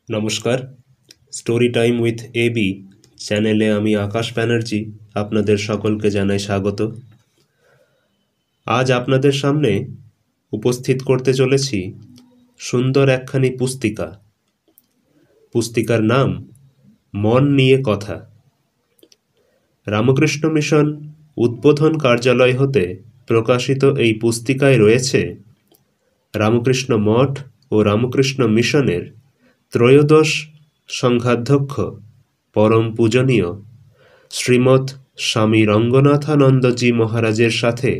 নমস্কার, story time with AB চ্যানেলে আমি আকাশ ব্যানার্জি আপনাদের সকলকে জানাই স্বাগত। আজ আপনাদের সামনে উপস্থিত করতে চলেছি সুন্দর একখানি পুস্তিকা। পুস্তিকার নাম মন নিয়ে কথা। রামকৃষ্ণ মিশন উদ্বোধন কার্যালয় হতে প্রকাশিত এই পুস্তিকায় রয়েছে রামকৃষ্ণ মঠ ও রামকৃষ্ণ মিশনের ত্রয়োদশ সংঘাধ্যক্ষ পরম পূজনীয় শ্রীমৎ স্বামী রঙ্গনাথানন্দজি মহারাজের সাথে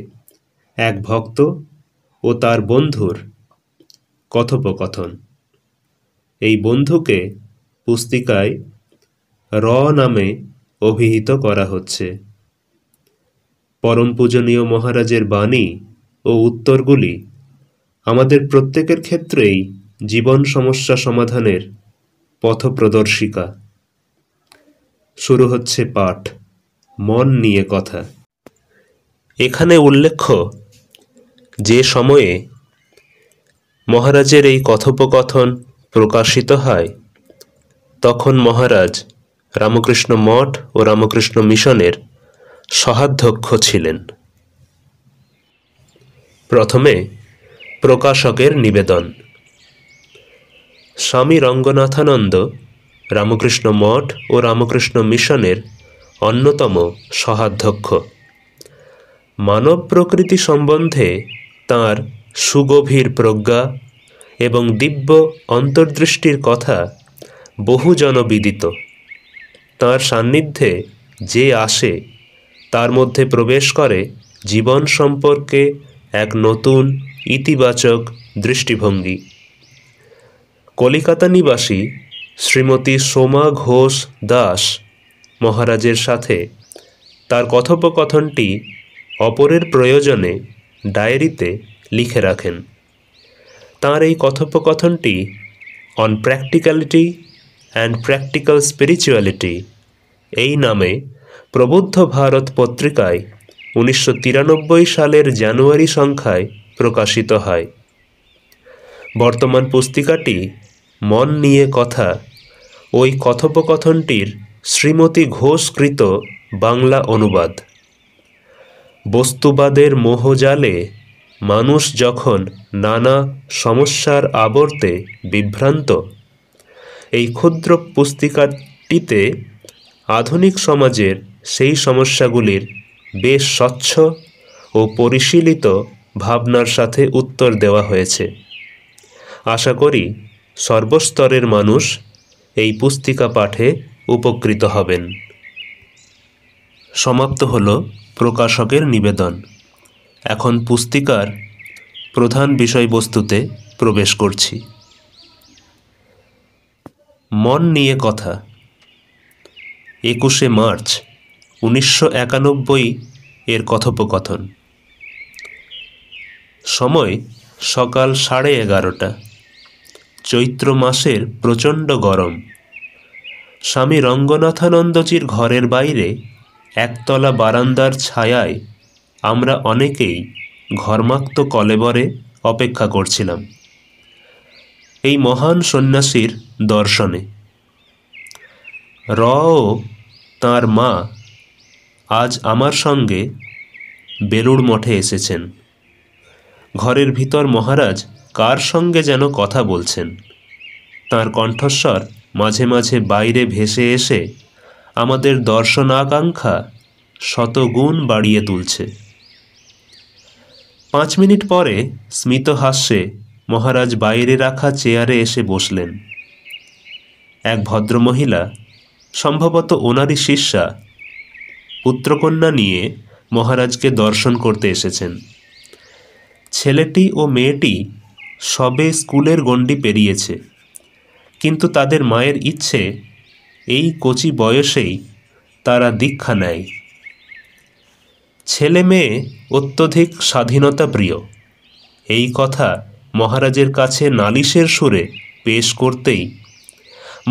এক ভক্ত ও তার বন্ধুর কথোপকথন। এই বন্ধুকে পুস্তিকায় র নামে অভিহিত করা হচ্ছে। পরম পূজনীয় মহারাজের বাণী ও উত্তরগুলি আমাদের প্রত্যেকের ক্ষেত্রেই জীবন সমস্যা সমাধানের পথপ্রদর্শিকা। শুরু হচ্ছে পাঠ মন নিয়ে কথা। এখানে উল্লেখ্য যে সময়ে মহারাজের এই কথোপকথন প্রকাশিত হয় তখন মহারাজ রামকৃষ্ণ মঠ ও রামকৃষ্ণ মিশনের সহাধ্যক্ষ ছিলেন। প্রথমে প্রকাশকের নিবেদন। স্বামী রঙ্গনাথানন্দ রামকৃষ্ণ মঠ ও রামকৃষ্ণ মিশনের অন্যতম সহাধ্যক্ষ। মানব প্রকৃতি সম্বন্ধে তাঁর সুগভীর প্রজ্ঞা এবং দিব্য অন্তর্দৃষ্টির কথা বহু জনবিদিত। তাঁর সান্নিধ্যে যে আসে তার মধ্যে প্রবেশ করে জীবন সম্পর্কে এক নতুন ইতিবাচক দৃষ্টিভঙ্গি। কলিকাতা নিবাসী শ্রীমতী সোমা ঘোষ দাস মহারাজের সাথে তার কথোপকথনটি অপরের প্রয়োজনে ডায়েরিতে লিখে রাখেন। তাঁর এই কথোপকথনটি on practicality and practical spirituality এই নামে প্রবুদ্ধ ভারত পত্রিকায় 1993 সালের জানুয়ারি সংখ্যায় প্রকাশিত হয়। বর্তমান পুস্তিকাটি মন নিয়ে কথা ওই কথোপকথনটির শ্রীমতী ঘোষকৃত বাংলা অনুবাদ। বস্তুবাদের মোহজালে মানুষ যখন নানা সমস্যার আবর্তে বিভ্রান্ত, এই ক্ষুদ্র পুস্তিকাটিতে আধুনিক সমাজের সেই সমস্যাগুলির বেশ স্বচ্ছ ও পরিশীলিত ভাবনার সাথে উত্তর দেওয়া হয়েছে। আশা করি সর্বস্তরের মানুষ এই পুস্তিকা পাঠে উপকৃত হবেন। সমাপ্ত হল প্রকাশকের নিবেদন। এখন পুস্তিকার প্রধান বিষয়বস্তুতে প্রবেশ করছি। মন নিয়ে কথা। 21শে মার্চ 1991 এর কথোপকথন। সময় সকাল 11:30। চৈত্র মাসের প্রচণ্ড গরম। স্বামী রঙ্গনাথানন্দজির ঘরের বাইরে একতলা বারান্দার ছায়ায় আমরা অনেকেই ঘর্মাক্ত কলেবরে অপেক্ষা করছিলাম এই মহান সন্ন্যাসীর দর্শনে। র ও তাঁর মা আজ আমার সঙ্গে বেলুড় মঠে এসেছেন। ঘরের ভিতর মহারাজ কার সঙ্গে যেন কথা বলছেন। তাঁর কণ্ঠস্বর মাঝে মাঝে বাইরে ভেসে এসে আমাদের দর্শনাকাঙ্ক্ষা শতগুণ বাড়িয়ে তুলছে। 5 মিনিট পরে স্মিত হাস্যে মহারাজ বাইরে রাখা চেয়ারে এসে বসলেন। এক ভদ্রমহিলা, সম্ভবত ওনারই শিষ্যা, পুত্রকন্যা নিয়ে মহারাজকে দর্শন করতে এসেছেন। ছেলেটি ও মেয়েটি সবে স্কুলের গণ্ডি পেরিয়েছে, কিন্তু তাদের মায়ের ইচ্ছে এই কচি বয়সেই তারা দীক্ষা নেয়। ছেলে মেয়ে অত্যধিক স্বাধীনতা প্রিয় এই কথা মহারাজের কাছে নালিশের সুরে পেশ করতেই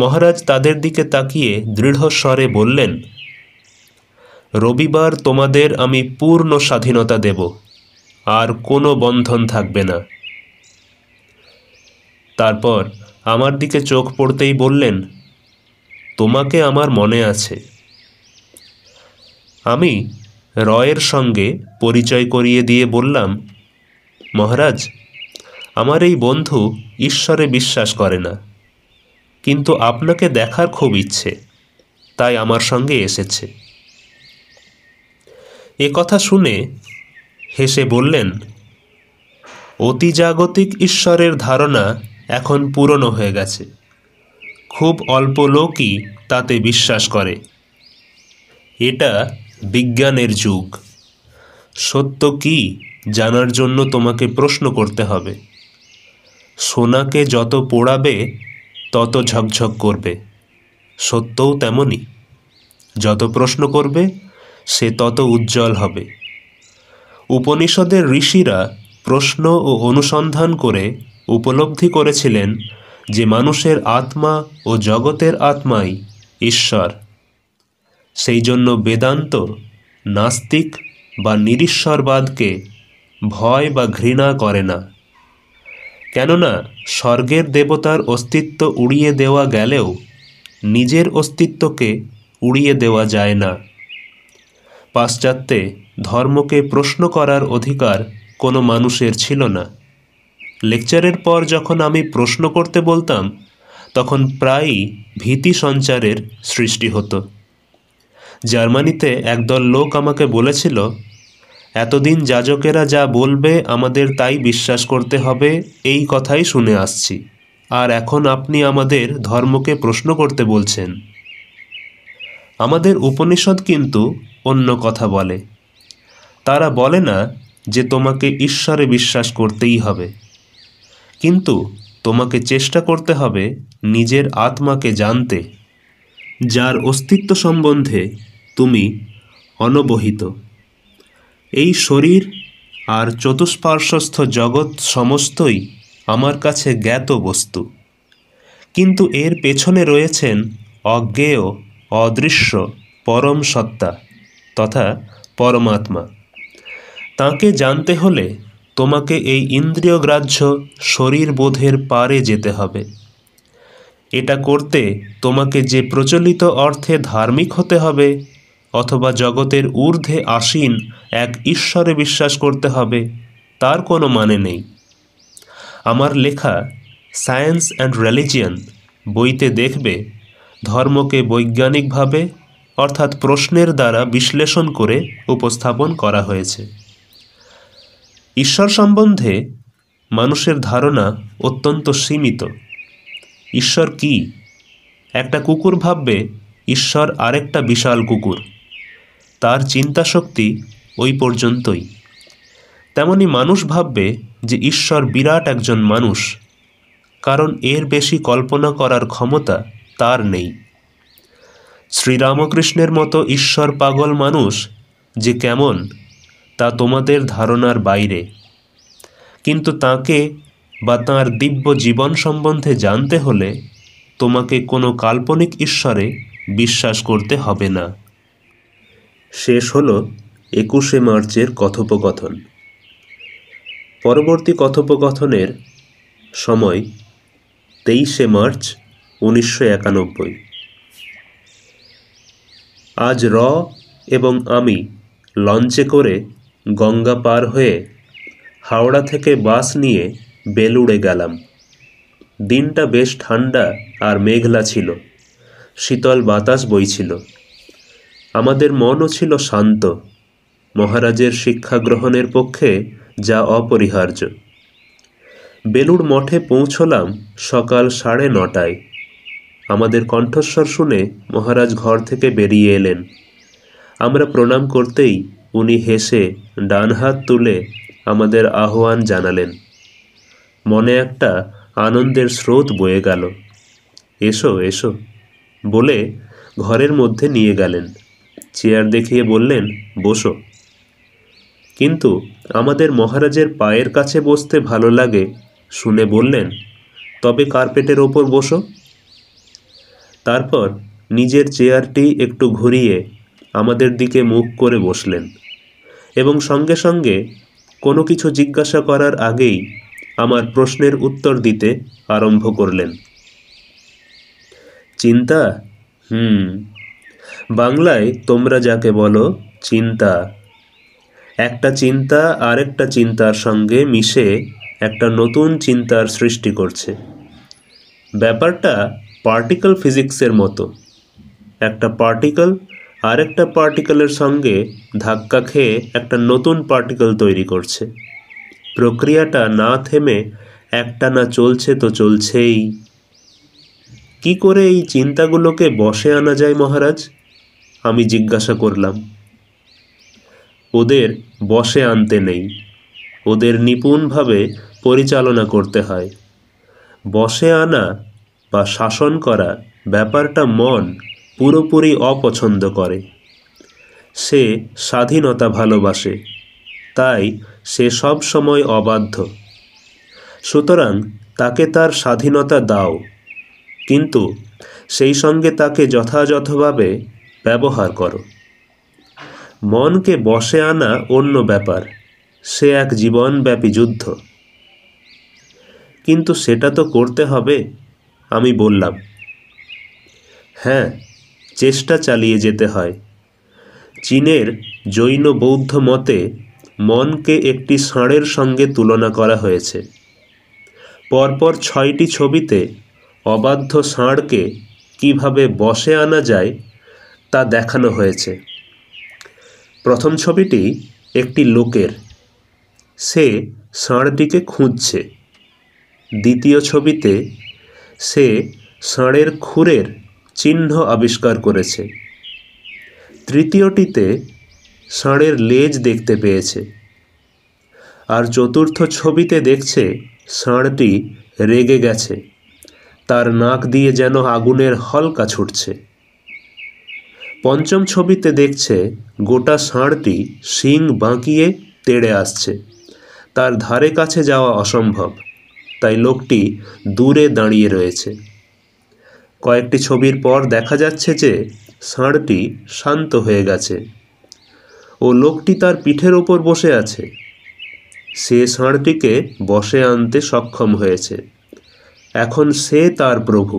মহারাজ তাদের দিকে তাকিয়ে দৃঢ় স্বরে বললেন, রবিবার তোমাদের আমি পূর্ণ স্বাধীনতা দেব, আর কোনো বন্ধন থাকবে না। তারপর আমার দিকে চোখ পড়তেই বললেন, তোমাকে আমার মনে আছে। আমি রয়ের সঙ্গে পরিচয় করিয়ে দিয়ে বললাম, মহারাজ, আমার এই বন্ধু ঈশ্বরে বিশ্বাস করে না, কিন্তু আপনাকে দেখার খুব ইচ্ছে, তাই আমার সঙ্গে এসেছে। এ কথা শুনে হেসে বললেন, অতিজাগতিক ঈশ্বরের ধারণা এখন পুরনো হয়ে গেছে, খুব অল্প লোকই তাতে বিশ্বাস করে। এটা বিজ্ঞানের যুগ। সত্য কি জানার জন্য তোমাকে প্রশ্ন করতে হবে। সোনাকে যত পোড়াবে তত ঝকঝক করবে, সত্যও তেমনই। যত প্রশ্ন করবে সে তত উজ্জ্বল হবে। উপনিষদের ঋষিরা প্রশ্ন ও অনুসন্ধান করে উপলব্ধি করেছিলেন যে মানুষের আত্মা ও জগতের আত্মাই ঈশ্বর। সেই জন্য বেদান্ত নাস্তিক বা নিরীশ্বরবাদকে ভয় বা ঘৃণা করে না। কেননা স্বর্গের দেবতার অস্তিত্ব উড়িয়ে দেওয়া গেলেও নিজের অস্তিত্বকে উড়িয়ে দেওয়া যায় না। পাশ্চাত্যে ধর্মকে প্রশ্ন করার অধিকার কোনো মানুষের ছিল না। লেকচারের পর যখন আমি প্রশ্ন করতে বলতাম, তখন প্রায়ই ভীতি সঞ্চারের সৃষ্টি হতো। জার্মানিতে একদল লোক আমাকে বলেছিল, এতদিন যাজকেরা যা বলবে আমাদের তাই বিশ্বাস করতে হবে, এই কথাই শুনে আসছি, আর এখন আপনি আমাদের ধর্মকে প্রশ্ন করতে বলছেন। আমাদের উপনিষদ কিন্তু অন্য কথা বলে। তারা বলে না যে তোমাকে ঈশ্বরে বিশ্বাস করতেই হবে, কিন্তু তোমাকে চেষ্টা করতে হবে নিজের আত্মাকে জানতে, যার অস্তিত্ব সম্বন্ধে তুমি অনবহিত। এই শরীর আর চতুষ্পার্শ্বস্থ জগৎ সমস্তই আমার কাছে জ্ঞাত বস্তু, কিন্তু এর পেছনে রয়েছেন অজ্ঞেয় অদৃশ্য পরম সত্তা তথা পরমাত্মা। তাঁকে জানতে হলে তোমাকে এই ইন্দ্রিয়গ্রাহ্য শরীর বোধের পারে যেতে হবে। এটা করতে তোমাকে যে প্রচলিত অর্থে ধার্মিক হতে হবে অথবা জগতের ঊর্ধ্বে আসীন এক ঈশ্বরে বিশ্বাস করতে হবে, তার কোনো মানে নেই। আমার লেখা সায়েন্স অ্যান্ড রিলিজিয়ন বইতে দেখবে ধর্মকে বৈজ্ঞানিকভাবে অর্থাৎ প্রশ্নের দ্বারা বিশ্লেষণ করে উপস্থাপন করা হয়েছে। ঈশ্বর সম্বন্ধে মানুষের ধারণা অত্যন্ত সীমিত। ঈশ্বর কি? একটা কুকুর ভাববে ঈশ্বর আরেকটা বিশাল কুকুর, তার চিন্তাশক্তি ওই পর্যন্তই। তেমনি মানুষ ভাববে যে ঈশ্বর বিরাট একজন মানুষ, কারণ এর বেশি কল্পনা করার ক্ষমতা তার নেই। শ্রীরামকৃষ্ণের মতো ঈশ্বর পাগল মানুষ যে কেমন তা তোমাদের ধারণার বাইরে, কিন্তু তাকে বা তাঁর দিব্য জীবন সম্বন্ধে জানতে হলে তোমাকে কোনো কাল্পনিক ঈশ্বরে বিশ্বাস করতে হবে না। শেষ হলো 21শে মার্চের কথোপকথন। পরবর্তী কথোপকথনের সময় 23শে মার্চ 1991। আজ এবং আমি লঞ্চে করে গঙ্গা পার হয়ে হাওড়া থেকে বাস নিয়ে বেলুড়ে গেলাম। দিনটা বেশ ঠান্ডা আর মেঘলা ছিল, শীতল বাতাস বইছিল। আমাদের মনও ছিল শান্ত, মহারাজের শিক্ষা গ্রহণের পক্ষে যা অপরিহার্য। বেলুড় মঠে পৌঁছলাম সকাল 9:30টায়। আমাদের কণ্ঠস্বর শুনে মহারাজ ঘর থেকে বেরিয়ে এলেন। আমরা প্রণাম করতেই উনি হেসে ডান হাত তুলে আমাদের আহ্বান জানালেন। মনে একটা আনন্দের স্রোত বয়ে গেল। এসো এসো বলে ঘরের মধ্যে নিয়ে গেলেন। চেয়ার দেখিয়ে বললেন, বসো। কিন্তু আমাদের মহারাজের পায়ের কাছে বসতে ভালো লাগে শুনে বললেন, তবে কার্পেটের ওপর বসো। তারপর নিজের চেয়ারটি একটু ঘুরিয়ে আমাদের দিকে মুখ করে বসলেন এবং সঙ্গে সঙ্গে কোনো কিছু জিজ্ঞাসা করার আগেই আমার প্রশ্নের উত্তর দিতে আরম্ভ করলেন। চিন্তা? বাংলায় তোমরা যাকে বলো চিন্তা। একটা চিন্তা আরেকটা চিন্তার সঙ্গে মিশে একটা নতুন চিন্তার সৃষ্টি করছে। ব্যাপারটা পার্টিকেল ফিজিক্সের মতো। একটা পার্টিকেল আরেকটা পার্টিকেলের সঙ্গে ধাক্কা খেয়ে একটা নতুন পার্টিকেল তৈরি করছে। প্রক্রিয়াটা না থেমে একটানা চলছে তো চলছেই। কি করে এই চিন্তাগুলোকে বশে আনা যায় মহারাজ? আমি জিজ্ঞাসা করলাম। ওদের বশে আনতে নেই, ওদের নিপুণভাবে পরিচালনা করতে হয়। বশে আনা বা শাসন করা ব্যাপারটা মন পুরোপুরি অপছন্দ করে। সে স্বাধীনতা ভালোবাসে, তাই সে সব সময় অবাধ্য। সুতরাং তাকে তার স্বাধীনতা দাও, কিন্তু সেই সঙ্গে তাকে যথাযথভাবে ব্যবহার করো। মনকে বশে আনা অন্য ব্যাপার, সে এক জীবনব্যাপী যুদ্ধ। কিন্তু সেটা তো করতে হবে, আমি বললাম। হ্যাঁ, চেষ্টা চালিয়ে যেতে হয়। চীনের জৈন বৌদ্ধ মতে মনকে একটি ষাঁড়ের সঙ্গে তুলনা করা হয়েছে। পরপর 6টি ছবিতে অবাধ্য ষাঁড়কে কিভাবে বশে আনা যায় তা দেখানো হয়েছে। প্রথম ছবিটি একটি লোকের, সে ষাঁড়টিকে খুঁজছে। দ্বিতীয় ছবিতে সে ষাঁড়ের খুরের চিহ্ন আবিষ্কার করেছে। তৃতীয়টিতে ষাঁড়ের লেজ দেখতে পেয়েছে। আর চতুর্থ ছবিতে দেখছে ষাঁড়টি রেগে গেছে, তার নাক দিয়ে যেন আগুনের হলকা ছুটছে। পঞ্চম ছবিতে দেখছে গোটা ষাঁড়টি শিং বাঁকিয়ে তেড়ে আসছে, তার ধারে কাছে যাওয়া অসম্ভব, তাই লোকটি দূরে দাঁড়িয়ে রয়েছে। কয়েকটি ছবির পর দেখা যাচ্ছে যে ষাঁড়টি শান্ত হয়ে গেছে ও লোকটি তার পিঠের ওপর বসে আছে। সে ষাঁড়টিকে বশে আনতে সক্ষম হয়েছে। এখন সে তার প্রভু।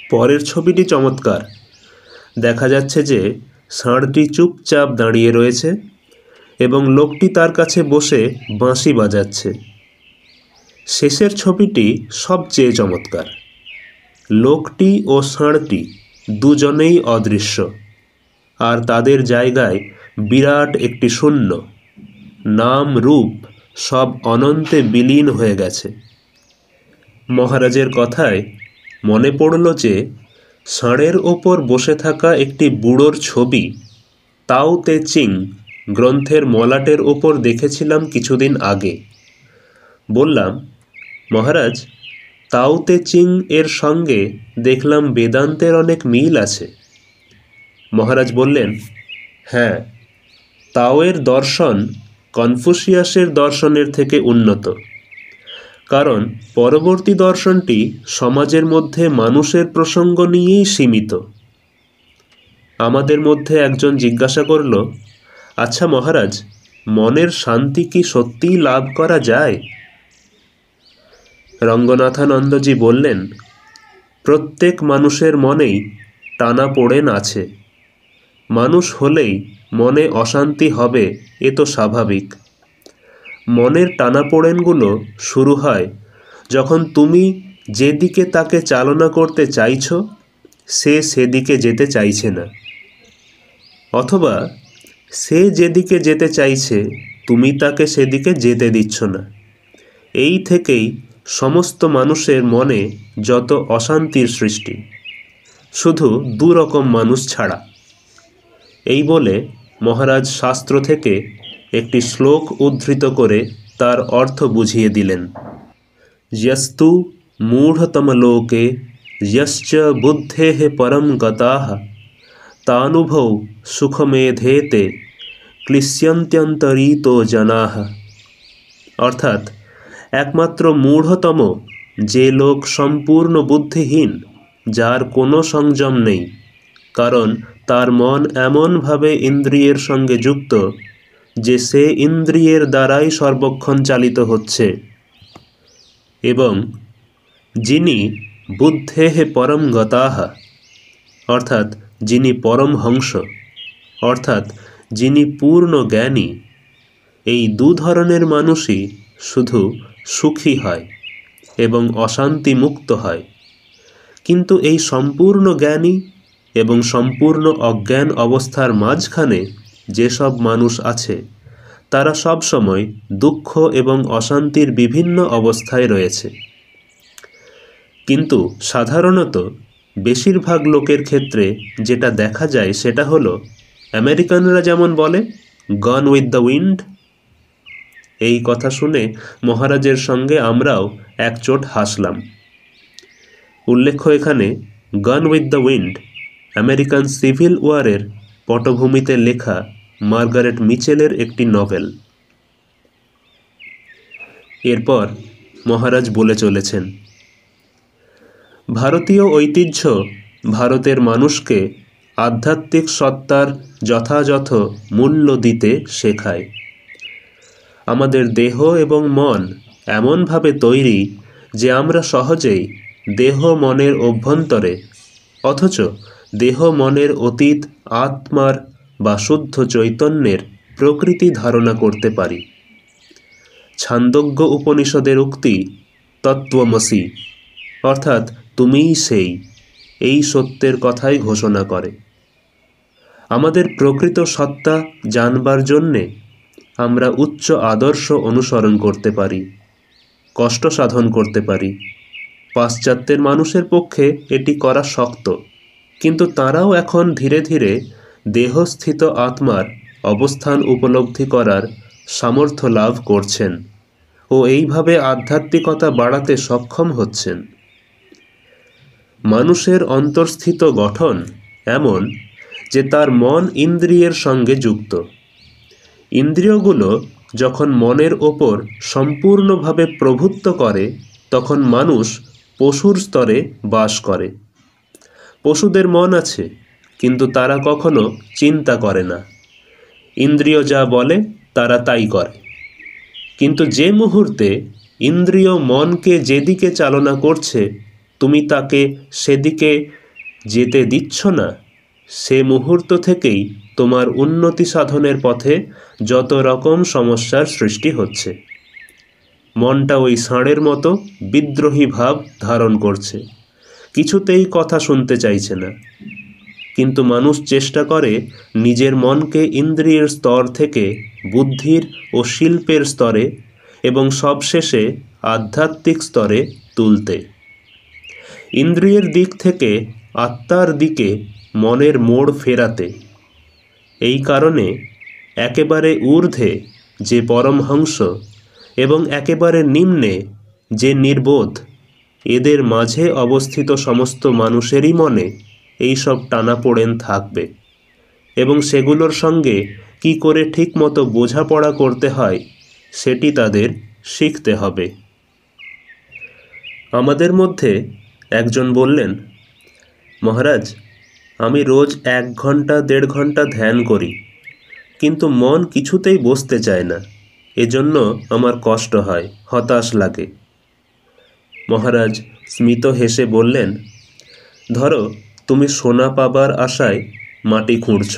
পরের ছবিটি চমৎকার। দেখা যাচ্ছে যে ষাঁড়টি চুপচাপ দাঁড়িয়ে রয়েছে এবং লোকটি তার কাছে বসে বাঁশি বাজাচ্ছে। শেষের ছবিটি সবচেয়ে চমৎকার। লোকটি ও ষাঁড়টি দুজনেই অদৃশ্য, আর তাদের জায়গায় বিরাট একটি শূন্য। নাম রূপ সব অনন্তে বিলীন হয়ে গেছে। মহারাজের কথায় মনে পড়ল যে ষাঁড়ের ওপর বসে থাকা একটি বুড়োর ছবি তাও তে চিং গ্রন্থের মলাটের ওপর দেখেছিলাম কিছুদিন আগে। বললাম, মহারাজ, তাও তে চিং এর সঙ্গে দেখলাম বেদান্তের অনেক মিল আছে। মহারাজ বললেন, হ্যাঁ, তাওয়ের দর্শন কনফুসিয়াসের দর্শনের থেকে উন্নত, কারণ পরবর্তী দর্শনটি সমাজের মধ্যে মানুষের প্রসঙ্গ নিয়েই সীমিত। আমাদের মধ্যে একজন জিজ্ঞাসা করল, আচ্ছা মহারাজ, মনের শান্তি কি সত্যিই লাভ করা যায়? রঙ্গনাথানন্দজি বললেন, প্রত্যেক মানুষের মনেই টানাপোড়েন আছে। মানুষ হলেই মনে অশান্তি হবে, এ তো স্বাভাবিক। মনের টানাপোড়েনগুলো শুরু হয় যখন তুমি যেদিকে তাকে চালনা করতে চাইছো সে সেদিকে যেতে চাইছে না, অথবা সে যেদিকে যেতে চাইছে তুমি তাকে সেদিকে যেতে দিচ্ছ না। এই থেকেই সমস্ত মানুষের মনে যত অশান্তির সৃষ্টি, শুধু দুরকম মানুষ ছাড়া। এই বলে মহারাজ শাস্ত্র থেকে একটি শ্লোক উদ্ধৃত করে তার অর্থ বুঝিয়ে দিলেন। যস্তু মূঢ়তমলোকে যশ্চ বুদ্ধেঃ পরম গতাঃ তানুভৌ সুখমেধেতে ক্লিশ্যন্ত্যন্তরিতো জনাঃ। অর্থাৎ, একমাত্র মূঢ়তম যে লোক সম্পূর্ণ বুদ্ধিহীন, যার কোনো সংযম নেই, কারণ তার মন এমনভাবে ইন্দ্রিয়ের সঙ্গে যুক্ত যে সে ইন্দ্রিয়ের দ্বারাই সর্বক্ষণ চালিত হচ্ছে, এবং যিনি বুদ্ধেহ পরম গতাহ, অর্থাৎ যিনি পরমহংস, অর্থাৎ যিনি পূর্ণ জ্ঞানী, এই দু ধরনের মানুষই শুধু সুখী হয় এবং অশান্তি মুক্ত হয়। কিন্তু এই সম্পূর্ণ জ্ঞানী এবং সম্পূর্ণ অজ্ঞান অবস্থার মাঝখানে যেসব মানুষ আছে তারা সব সময় দুঃখ এবং অশান্তির বিভিন্ন অবস্থায় রয়েছে। কিন্তু সাধারণত বেশিরভাগ লোকের ক্ষেত্রে যেটা দেখা যায় সেটা হলো, আমেরিকানরা যেমন বলে গন উইথ দ্য উইন্ড। এই কথা শুনে মহারাজের সঙ্গে আমরাও একচোট হাসলাম। উল্লেখ্য এখানে gone with the wind American civil ওয়ারের পটভূমিতে লেখা মার্গারেট মিচেলের একটি নভেল। এরপর মহারাজ বলে চলেছেন, ভারতীয় ঐতিহ্য ভারতের মানুষকে আধ্যাত্মিক সত্তার যথাযথ মূল্য দিতে শেখায়। আমাদের দেহ এবং মন এমনভাবে তৈরি যে আমরা সহজেই দেহ মনের অভ্যন্তরে, অথচ দেহ মনের অতীত আত্মার বা শুদ্ধ চৈতন্যের প্রকৃতি ধারণা করতে পারি। ছান্দোগ্য উপনিষদের উক্তি তত্ত্বমসি, অর্থাৎ তুমিই সেই, এই সত্যের কথাই ঘোষণা করে। আমাদের প্রকৃত সত্তা জানবার জন্যে আমরা উচ্চ আদর্শ অনুসরণ করতে পারি, কষ্ট সাধন করতে পারি। পাশ্চাত্যের মানুষের পক্ষে এটি করা শক্ত, কিন্তু তারাও এখন ধীরে ধীরে দেহস্থিত আত্মার অবস্থান উপলব্ধি করার সামর্থ্য লাভ করছেন ও এইভাবে আধ্যাত্মিকতা বাড়াতে সক্ষম হচ্ছেন। মানুষের অন্তর্স্থিত গঠন এমন যে তার মন ইন্দ্রিয়ের সঙ্গে যুক্ত। ইন্দ্রিয়গুলো যখন মনের ওপর সম্পূর্ণভাবে প্রভুত্ব করে তখন মানুষ পশুর স্তরে বাস করে। পশুদের মন আছে, কিন্তু তারা কখনো চিন্তা করে না। ইন্দ্রিয় যা বলে তারা তাই করে। কিন্তু যে মুহূর্তে ইন্দ্রিয় মনকে যেদিকে চালনা করছে তুমি তাকে সেদিকে যেতে দিচ্ছ না, সে মুহূর্ত থেকেই তোমার উন্নতি সাধনের পথে যত রকম সমস্যার সৃষ্টি হচ্ছে। মনটা ওই ষাঁড়ের মতো বিদ্রোহী ভাব ধারণ করছে, কিছুতেই কথা শুনতে চাইছে না। কিন্তু মানুষ চেষ্টা করে নিজের মনকে ইন্দ্রিয়ের স্তর থেকে বুদ্ধির ও শিল্পের স্তরে এবং সবশেষে আধ্যাত্মিক স্তরে তুলতে। ইন্দ্রিয়ের দিক থেকে আত্মার দিকে মনের মোড় ফেরাতে। এই কারণে একেবারে ঊর্ধ্বে যে পরমহংস এবং একেবারে নিম্নে যে নির্বোধ, এদের মাঝে অবস্থিত সমস্ত মানুষেরই মনে এইসব টানাপোড়েন থাকবে এবং সেগুলোর সঙ্গে কি করে ঠিকমতো বোঝাপড়া করতে হয় সেটি তাদের শিখতে হবে। আমাদের মধ্যে একজন বললেন, মহারাজ, আমি রোজ 1 ঘন্টা 1.5 ঘন্টা ধ্যান করি, কিন্তু মন কিছুতেই বসতে চায় না। এজন্য আমার কষ্ট হয়, হতাশ লাগে। মহারাজ স্মিত হেসে বললেন, ধরো তুমি সোনা পাবার আশায় মাটি খুঁড়ছ।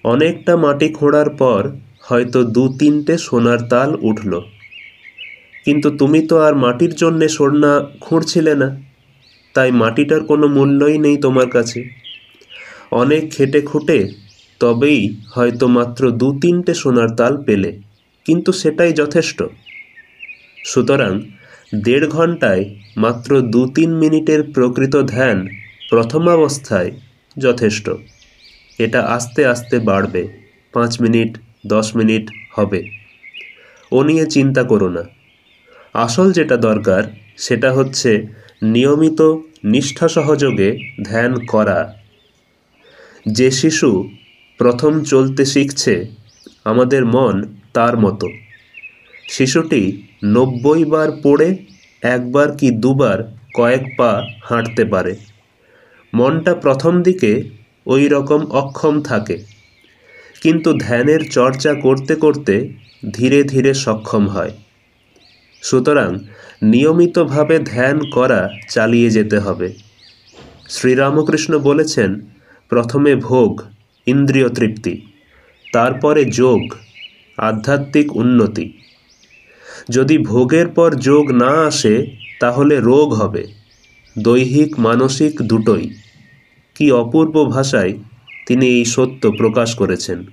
অনেকটা মাটি খোঁড়ার পর হয়তো 2-3টে সোনার তাল উঠল, কিন্তু তুমি তো আর মাটির জন্যে সোনা খুঁড়ছিলে না, তাই মাটিটার কোনো মূল্যই নেই তোমার কাছে। অনেক খেটে খুঁটে তবেই হয়তো মাত্র 2-3টে সোনার তাল পেলে, কিন্তু সেটাই যথেষ্ট। সুতরাং 1.5 ঘন্টায় মাত্র 2-3 মিনিটের প্রকৃত ধ্যান প্রথমাবস্থায় যথেষ্ট। এটা আস্তে আস্তে বাড়বে, 5 মিনিট 10 মিনিট হবে। ও নিয়ে চিন্তা করো না। আসল যেটা দরকার সেটা হচ্ছে নিয়মিত নিষ্ঠা সহযোগে ধ্যান করা। যে শিশু প্রথম চলতে শিখছে, আমাদের মন তার মতো। শিশুটি 90 বার পড়ে 1 বার কি 2 বার কয়েক পা হাঁটতে পারে। মনটা প্রথম দিকে ওই রকম অক্ষম থাকে, কিন্তু ধ্যানের চর্চা করতে করতে ধীরে ধীরে সক্ষম হয়। সুতরাং নিয়মিতভাবে ধ্যান করা চালিয়ে যেতে হবে। শ্রীরামকৃষ্ণ বলেছেন, প্রথমে ভোগ, ইন্দ্রিয় তৃপ্তি, তারপরে যোগ, আধ্যাত্মিক উন্নতি। যদি ভোগের পর যোগ না আসে তাহলে রোগ হবে, দৈহিক মানসিক দুটোই। কি অপূর্ব ভাষায় তিনি এই সত্য প্রকাশ করেছেন।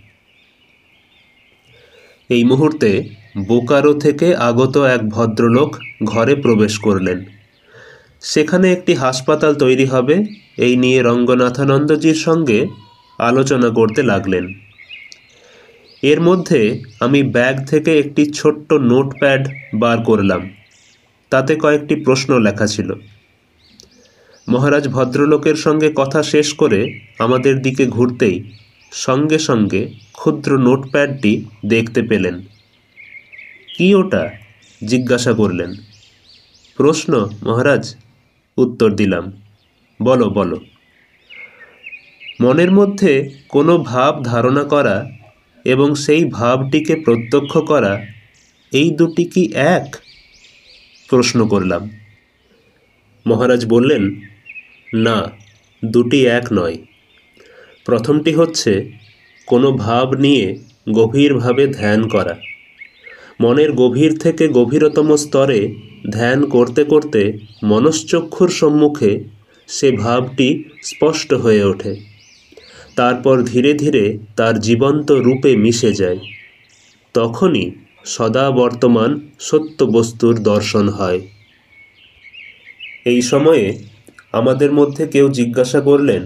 এই মুহূর্তে বোকারো থেকে আগত এক ভদ্রলোক ঘরে প্রবেশ করলেন। সেখানে একটি হাসপাতাল তৈরি হবে এই নিয়ে রঙ্গনাথানন্দজির সঙ্গে আলোচনা করতে লাগলেন। এর মধ্যে আমি ব্যাগ থেকে একটি ছোট্ট নোটপ্যাড বার করলাম। তাতে কয়েকটি প্রশ্ন লেখা ছিল। মহারাজ ভদ্রলোকের সঙ্গে কথা শেষ করে আমাদের দিকে ঘুরতেই সঙ্গে সঙ্গে ক্ষুদ্র নোটপ্যাডটি দেখতে পেলেন। কি ওটা? জিজ্ঞাসা করলেন। প্রশ্ন মহারাজ, উত্তর দিলাম। বলো বলো। মনের মধ্যে কোনো ভাব ধারণা করা এবং সেই ভাবটিকে প্রত্যক্ষ করা, এই দুটি কি এক? প্রশ্ন করলাম। মহারাজ বললেন, না, দুটি এক নয়। প্রথমটি হচ্ছে কোনো ভাব নিয়ে গভীরভাবে ধ্যান করা। মনের গভীর থেকে গভীরতম স্তরে ধ্যান করতে করতে মনশ্চক্ষুর সম্মুখে সে ভাবটি স্পষ্ট হয়ে ওঠে। তারপর ধীরে ধীরে তার জীবন্ত রূপে মিশে যায়। তখনই সদা বর্তমান সত্য বস্তুর দর্শন হয়। এই সময়ে আমাদের মধ্যে কেউ জিজ্ঞাসা করলেন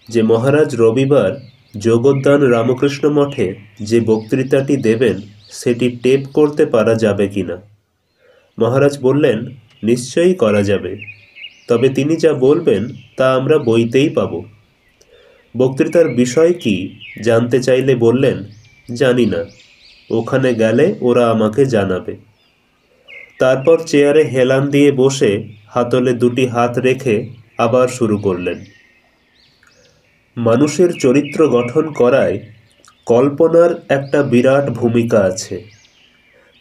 যে মহারাজ রবিবার যোগোদ্যান রামকৃষ্ণ মঠে যে বক্তৃতাটি দেবেন সেটি টেপ করতে পারা যাবে কিনা। মহারাজ বললেন, নিশ্চয়ই করা যাবে, তবে তিনি যা বলবেন তা আমরা বইতেই পাব। বক্তৃতার বিষয় কি জানতে চাইলে বললেন, জানি না, ওখানে গেলে ওরা আমাকে জানাবে। তারপর চেয়ারে হেলান দিয়ে বসে হাতলে দুটি হাত রেখে আবার শুরু করলেন। মানুষের চরিত্র গঠন করায় কল্পনার একটা বিরাট ভূমিকা আছে।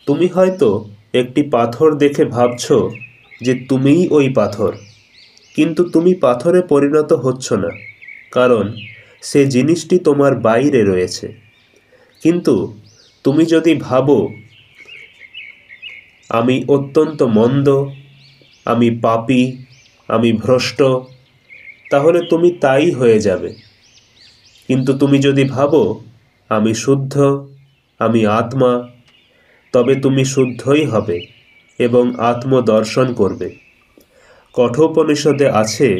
তুমি হয়তো একটি পাথর দেখে ভাবছ যে তুমিই ওই পাথর, কিন্তু তুমি পাথরে পরিণত হচ্ছ না, কারণ সে জিনিসটি তোমার বাইরে রয়েছে। কিন্তু তুমি যদি ভাবো আমি অত্যন্ত মন্দ, আমি পাপী, আমি ভ্রষ্ট, তাহলে তুমি তাই হয়ে যাবে। কিন্তু তুমি যদি ভাবো আমি শুদ্ধ, আমি আত্মা, তবে তুমি শুদ্ধই হবে এবং আত্মদর্শন করবে। কঠোপনিষদে আছে,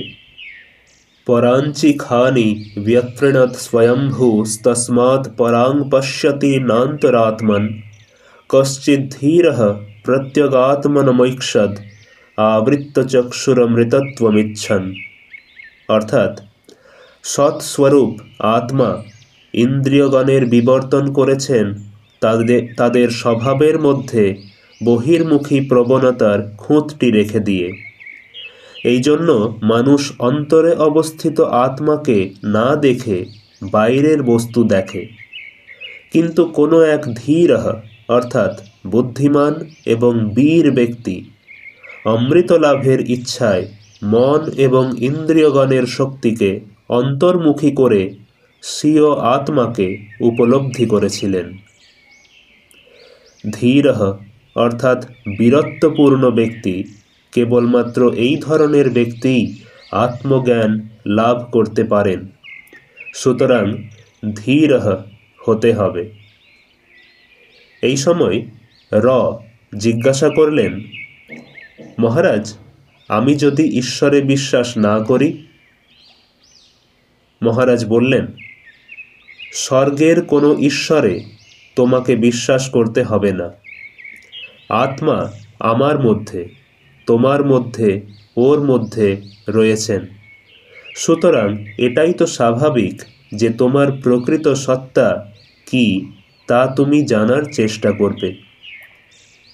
পরাঞ্চি খানি ব্যত্রণত স্বয়ম্ভূস্তস্মাৎ পরাং পশ্যতি নান্তরাত্মন কশ্চিৎ ধীরঃ প্রত্যগাত্মনমৈক্ষদ আবৃত্তচক্ষুরমৃতত্বমিচ্ছন। অর্থাৎ সৎস্বরূপ আত্মা ইন্দ্রিয়গণের বিবর্তন করেছেন তাদের স্বভাবের মধ্যে বহির্মুখী প্রবণতার খুঁতটি রেখে দিয়ে। এই জন্য মানুষ অন্তরে অবস্থিত আত্মাকে না দেখে বাইরের বস্তু দেখে। কিন্তু কোনো এক ধীর অর্থাৎ বুদ্ধিমান এবং বীর ব্যক্তি অমৃত লাভের ইচ্ছায় মন এবং ইন্দ্রিয়গণের শক্তিকে অন্তর্মুখী করে স্বীয় আত্মাকে উপলব্ধি করেছিলেন। ধীর অর্থাৎ বীরত্বপূর্ণ ব্যক্তি, কেবলমাত্র এই ধরনের ব্যক্তিই আত্মজ্ঞান লাভ করতে পারেন। সুতরাং ধীর হতে হবে। এই সময় জিজ্ঞাসা করলেন, মহারাজ, আমি যদি ঈশ্বরে বিশ্বাস না করি? মহারাজ বললেন, স্বর্গের কোনো ঈশ্বরে তোমাকে বিশ্বাস করতে হবে না। আত্মা আমার মধ্যে, তোমার মধ্যে, ওর মধ্যে রয়েছেন। সুতরাং এটাই তো স্বাভাবিক যে তোমার প্রকৃত সত্তা কি তা তুমি জানার চেষ্টা করবে।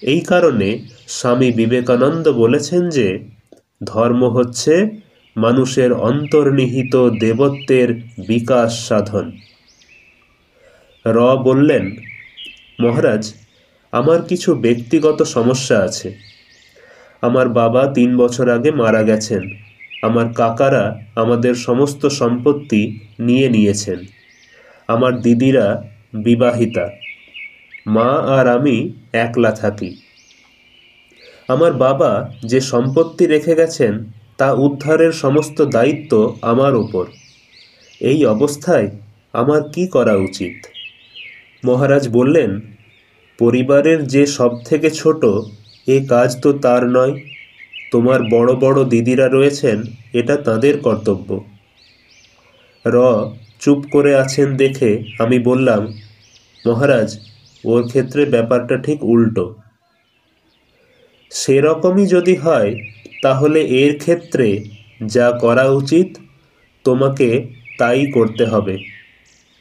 এই কারণে স্বামী বিবেকানন্দ বলেছেন যে ধর্ম হচ্ছে মানুষের অন্তর্নিহিত দেবত্বের বিকাশ সাধন। বললেন, মহারাজ, আমার কিছু ব্যক্তিগত সমস্যা আছে। আমার বাবা 3 বছর আগে মারা গেছেন। আমার কাকারা আমাদের সমস্ত সম্পত্তি নিয়ে নিয়েছেন। আমার দিদিরা বিবাহিতা। মা আর আমি একলা থাকি। আমার বাবা যে সম্পত্তি রেখে গেছেন তা উদ্ধারের সমস্ত দায়িত্ব আমার ওপর। এই অবস্থায় আমার কি করা উচিত? মহারাজ বললেন, পরিবারের যে সব থেকে ছোট, এ কাজ তো তার নয়। তোমার বড় বড় দিদিরা রয়েছেন, এটা তাদের কর্তব্য। চুপ করে আছেন দেখে আমি বললাম, মহারাজ, ওর ক্ষেত্রে ব্যাপারটা ঠিক উল্টো। সেরকমই যদি হয় তাহলে এর ক্ষেত্রে যা করা উচিত তোমাকে তাই করতে হবে,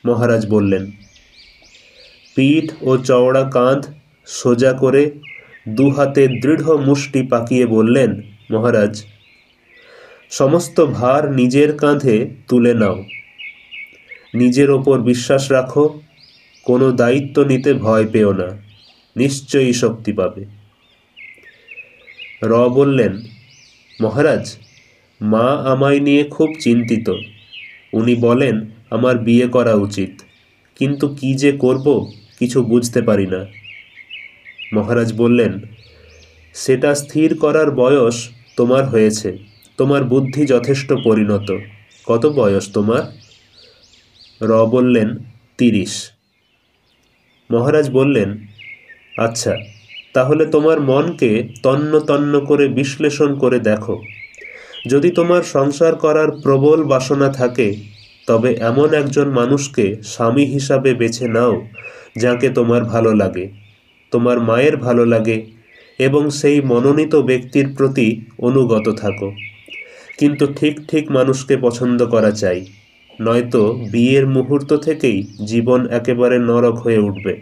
মহারাজ বললেন। পিঠ ও চওড়া কাঁধ সোজা করে 2 হাতে দৃঢ় মুষ্টি পাকিয়ে বললেন, মহারাজ, সমস্ত ভার নিজের কাঁধে তুলে নাও। নিজের ওপর বিশ্বাস রাখো, কোনো দায়িত্ব নিতে ভয় পেও না, নিশ্চয়ই শক্তি পাবে। বললেন, মহারাজ, মা আমায় নিয়ে খুব চিন্তিত। উনি বলেন আমার বিয়ে করা উচিত, কিন্তু কি যে করব কিছু বুঝতে পারি না। মহারাজ বললেন, সেটা স্থির করার বয়স তোমার হয়েছে। তোমার বুদ্ধি যথেষ্ট পরিণত। কত বয়স তোমার? বললেন, 30। মহারাজ বললেন, আচ্ছা, তাহলে তোমার মনকে তন্ন তন্ন করে বিশ্লেষণ করে দেখো। যদি তোমার সংসার করার প্রবল বাসনা থাকে, তবে এমন একজন মানুষকে স্বামী হিসাবে বেছে নাও যাকে তোমার ভালো লাগে, তোমার মায়ের ভালো লাগে, এবং সেই মনোনীত ব্যক্তির প্রতি অনুগত থাকো। কিন্তু ঠিক ঠিক মানুষকে পছন্দ করা চাই, নয়তো বিয়ের মুহূর্ত থেকেই জীবন একেবারে নরক হয়ে উঠবে।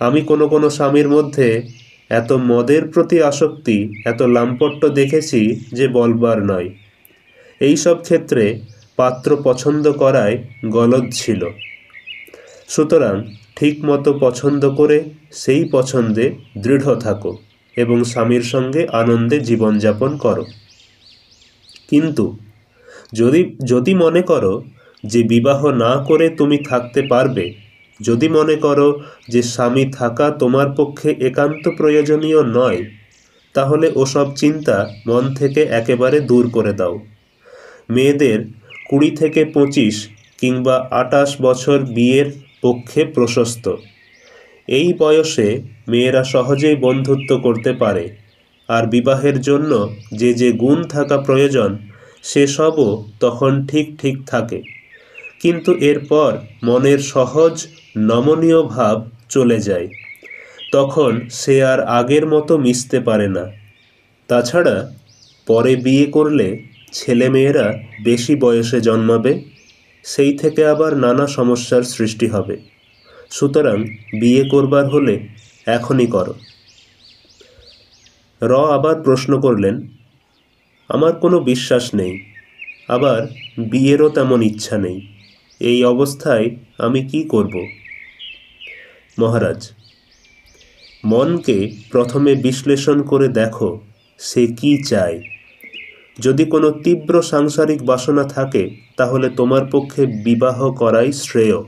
আমি কোনো কোনো স্বামীর মধ্যে এত মদের প্রতি আসক্তি, এত লাম্পট্য দেখেছি যে বলবার নয়। এই সব ক্ষেত্রে পাত্র পছন্দ করায় গলদ ছিল। সুতরাং ঠিক মতো পছন্দ করে সেই পছন্দে দৃঢ় থাকো এবং স্বামীর সঙ্গে আনন্দে জীবনযাপন করো। কিন্তু যদি মনে করো যে বিবাহ না করে তুমি থাকতে পারবে, যদি মনে করো যে স্বামী থাকা তোমার পক্ষে একান্ত প্রয়োজনীয় নয়, তাহলে ওসব চিন্তা মন থেকে একেবারে দূর করে দাও। মেয়েদের 20 থেকে 25 কিংবা 28 বছর বিয়ের পক্ষে প্রশস্ত। এই বয়সে মেয়েরা সহজেই বন্ধুত্ব করতে পারে, আর বিবাহের জন্য যে যে গুণ থাকা প্রয়োজন সেসবও তখন ঠিক ঠিক থাকে। কিন্তু এরপর মনের সহজ নমনীয় ভাব চলে যায়। তখন সে আর আগের মতো মিশতে পারে না। তাছাড়া পরে বিয়ে করলে ছেলেমেয়েরা বেশি বয়সে জন্মাবে, সেই থেকে আবার নানা সমস্যার সৃষ্টি হবে। সুতরাং বিয়ে করবার হলে এখনই করো। আবার প্রশ্ন করলেন, আমার কোনো বিশ্বাস নেই, আবার বিয়েরও তেমন ইচ্ছা নেই। এই অবস্থায় আমি কি করব? মহারাজ, মনকে প্রথমে বিশ্লেষণ করে দেখো সে কি চায়। যদি কোনো তীব্র সাংসারিক বাসনা থাকে তাহলে তোমার পক্ষে বিবাহ করাই শ্রেয়।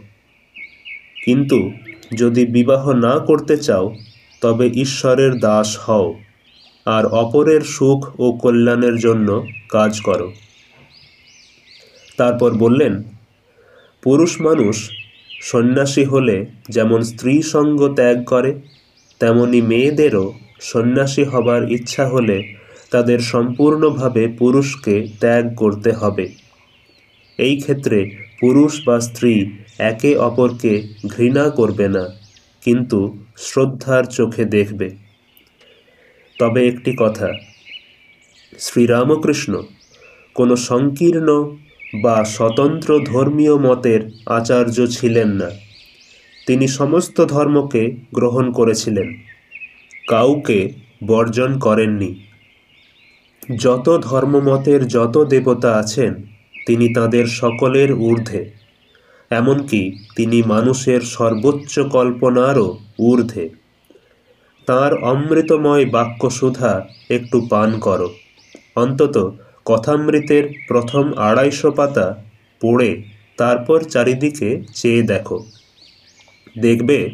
কিন্তু যদি বিবাহ না করতে চাও তবে ঈশ্বরের দাস হও আর অপরের সুখ ও কল্যাণের জন্য কাজ করো। তারপর বললেন, পুরুষ মানুষ সন্ন্যাসী হলে যেমন স্ত্রী সঙ্গ ত্যাগ করে, তেমনি মেয়েদেরও সন্ন্যাসী হবার ইচ্ছা হলে তাদের সম্পূর্ণভাবে পুরুষকে ত্যাগ করতে হবে। এই ক্ষেত্রে পুরুষ বা স্ত্রী একে অপরকে ঘৃণা করবে না, কিন্তু শ্রদ্ধার চোখে দেখবে। তবে একটি কথা, শ্রীরামকৃষ্ণ কোনো সংকীর্ণ বা স্বতন্ত্র ধর্মীয় মতের আচার্য ছিলেন না। তিনি সমস্ত ধর্মকে গ্রহণ করেছিলেন, কাউকে বর্জন করেননি। যত ধর্মমতের যত দেবতা আছেন তিনি তাদের সকলের ঊর্ধ্বে, এমনকি তিনি মানুষের সর্বোচ্চ কল্পনারও ঊর্ধ্বে। তাঁর অমৃতময় বাক্যসুধা একটু পান করো। অন্তত কথামৃতের প্রথম 250 পাতা পড়ে তারপর চারিদিকে চেয়ে দেখো। দেখবে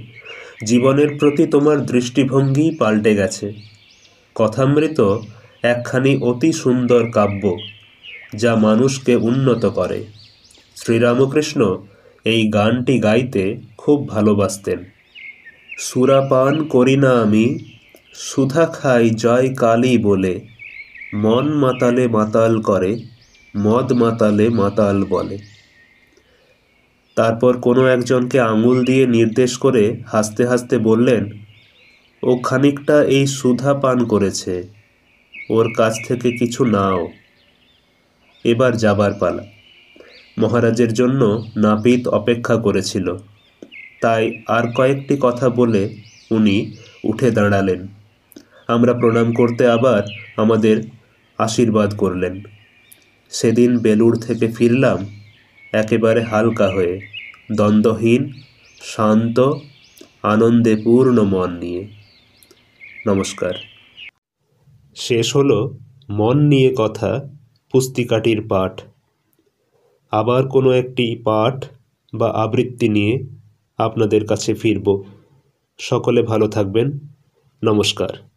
জীবনের প্রতি তোমার দৃষ্টিভঙ্গি পাল্টে গেছে। কথামৃত একখানি অতি সুন্দর কাব্য, যা মানুষকে উন্নত করে। শ্রীরামকৃষ্ণ এই গানটি গাইতে খুব ভালোবাসতেন। সুরাপান করি না আমি, সুধা খাই জয় কালী বলে, মন মাতালে মাতাল করে, মদ মাতালে মাতাল বলে। তারপর কোনো একজনকে আঙুল দিয়ে নির্দেশ করে হাসতে হাসতে বললেন, ও খানিকটা এই সুধা পান করেছে, ওর কাছ থেকে কিছু নাও। এবার যাবার পালা। মহারাজের জন্য নাপিত অপেক্ষা করেছিল, তাই আর কয়েকটি কথা বলে উনি উঠে দাঁড়ালেন। আমরা প্রণাম করতে আবার আমাদের আশীর্বাদ করলেন। সেদিন বেলুড় থেকে ফিরলাম একেবারে হালকা হয়ে, দ্বন্দ্বহীন, শান্ত, আনন্দে পূর্ণ মন নিয়ে। নমস্কার। শেষ হলো মন নিয়ে কথা পুস্তিকাটির পাঠ। আবার কোনো একটি পাঠ বা আবৃত্তি নিয়ে আপনাদের কাছে ফিরব। সকলে ভালো থাকবেন। নমস্কার।